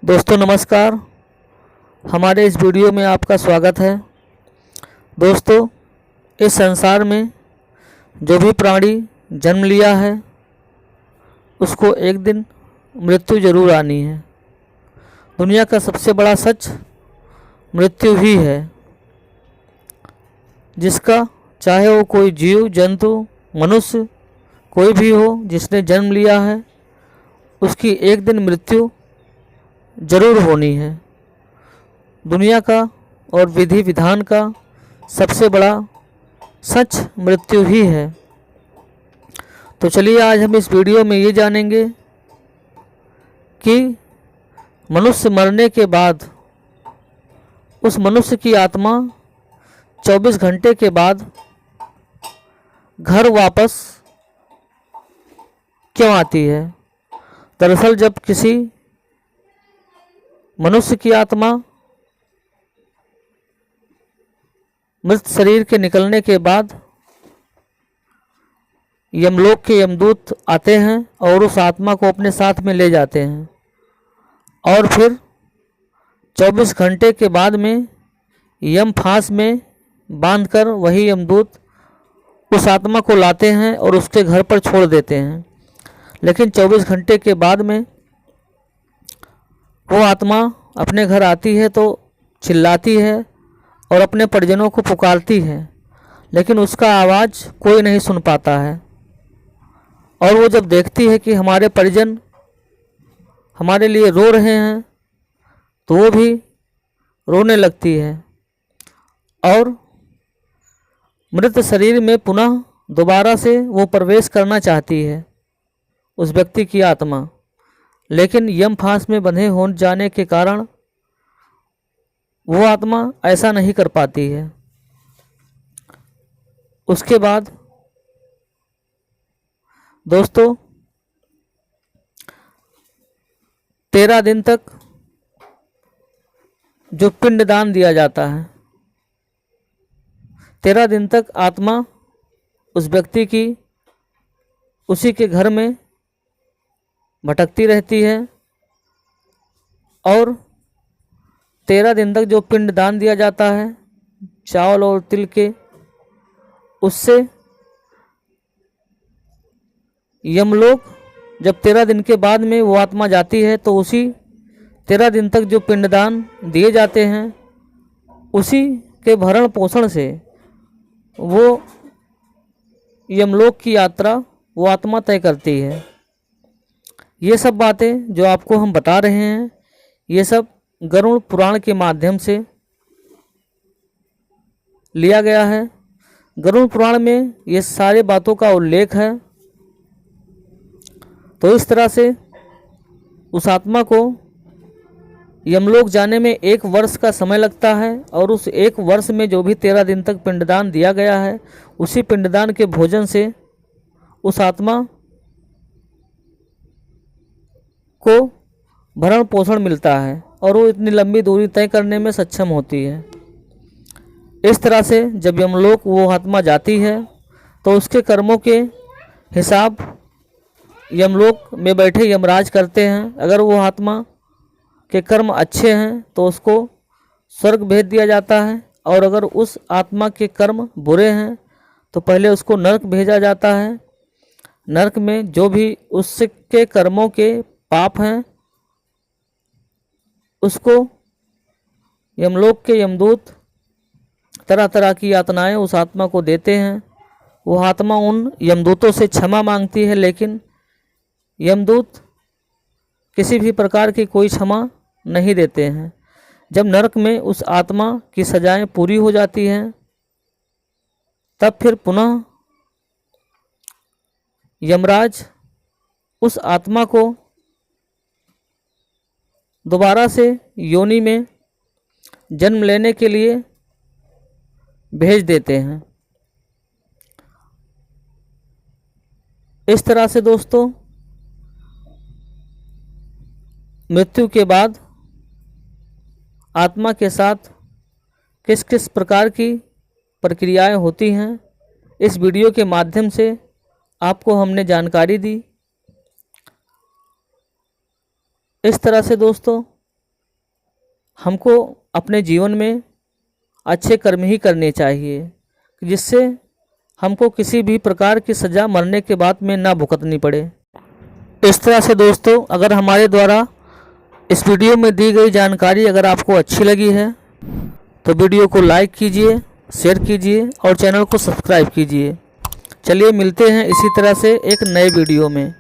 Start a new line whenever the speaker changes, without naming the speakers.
दोस्तों नमस्कार। हमारे इस वीडियो में आपका स्वागत है। दोस्तों, इस संसार में जो भी प्राणी जन्म लिया है उसको एक दिन मृत्यु जरूर आनी है। दुनिया का सबसे बड़ा सच मृत्यु ही है, जिसका चाहे वो कोई जीव जंतु मनुष्य कोई भी हो, जिसने जन्म लिया है उसकी एक दिन मृत्यु जरूर होनी है। दुनिया का और विधि विधान का सबसे बड़ा सच मृत्यु ही है। तो चलिए आज हम इस वीडियो में ये जानेंगे कि मनुष्य मरने के बाद उस मनुष्य की आत्मा 24 घंटे के बाद घर वापस क्यों आती है। दरअसल जब किसी मनुष्य की आत्मा मृत शरीर के निकलने के बाद यमलोक के यमदूत आते हैं और उस आत्मा को अपने साथ में ले जाते हैं और फिर 24 घंटे के बाद में यम फांस में बांधकर वही यमदूत उस आत्मा को लाते हैं और उसके घर पर छोड़ देते हैं। लेकिन 24 घंटे के बाद में वो आत्मा अपने घर आती है तो चिल्लाती है और अपने परिजनों को पुकारती है, लेकिन उसका आवाज़ कोई नहीं सुन पाता है। और वो जब देखती है कि हमारे परिजन हमारे लिए रो रहे हैं तो वो भी रोने लगती है और मृत शरीर में पुनः दोबारा से वो प्रवेश करना चाहती है उस व्यक्ति की आत्मा। लेकिन यम फांस में बंधे हो जाने के कारण वो आत्मा ऐसा नहीं कर पाती है। उसके बाद दोस्तों 13 दिन तक जो पिंडदान दिया जाता है, 13 दिन तक आत्मा उस व्यक्ति की उसी के घर में भटकती रहती है और 13 दिन तक जो पिंडदान दिया जाता है चावल और तिल के, उससे यमलोक जब 13 दिन के बाद में वो आत्मा जाती है तो उसी 13 दिन तक जो पिंडदान दिए जाते हैं उसी के भरण पोषण से वो यमलोक की यात्रा वो आत्मा तय करती है। ये सब बातें जो आपको हम बता रहे हैं ये सब गरुड़ पुराण के माध्यम से लिया गया है। गरुड़ पुराण में ये सारे बातों का उल्लेख है। तो इस तरह से उस आत्मा को यमलोक जाने में 1 वर्ष का समय लगता है और उस 1 वर्ष में जो भी 13 दिन तक पिंडदान दिया गया है उसी पिंडदान के भोजन से उस आत्मा को भरण पोषण मिलता है और वो इतनी लंबी दूरी तय करने में सक्षम होती है। इस तरह से जब यमलोक वो आत्मा जाती है तो उसके कर्मों के हिसाब यमलोक में बैठे यमराज करते हैं। अगर वो आत्मा के कर्म अच्छे हैं तो उसको स्वर्ग भेज दिया जाता है और अगर उस आत्मा के कर्म बुरे हैं तो पहले उसको नरक भेजा जाता है। नरक में जो भी उसके कर्मों के पाप हैं उसको यमलोक के यमदूत तरह तरह की यातनाएं उस आत्मा को देते हैं। वो आत्मा उन यमदूतों से क्षमा मांगती है, लेकिन यमदूत किसी भी प्रकार की कोई क्षमा नहीं देते हैं। जब नरक में उस आत्मा की सजाएं पूरी हो जाती हैं तब फिर पुनः यमराज उस आत्मा को दोबारा से योनि में जन्म लेने के लिए भेज देते हैं। इस तरह से दोस्तों मृत्यु के बाद आत्मा के साथ किस किस प्रकार की प्रक्रियाएं होती हैं इस वीडियो के माध्यम से आपको हमने जानकारी दी। इस तरह से दोस्तों हमको अपने जीवन में अच्छे कर्म ही करने चाहिए, जिससे हमको किसी भी प्रकार की सज़ा मरने के बाद में ना भुगतनी पड़े। इस तरह से दोस्तों, अगर हमारे द्वारा इस वीडियो में दी गई जानकारी अगर आपको अच्छी लगी है तो वीडियो को लाइक कीजिए, शेयर कीजिए और चैनल को सब्सक्राइब कीजिए। चलिए मिलते हैं इसी तरह से एक नए वीडियो में।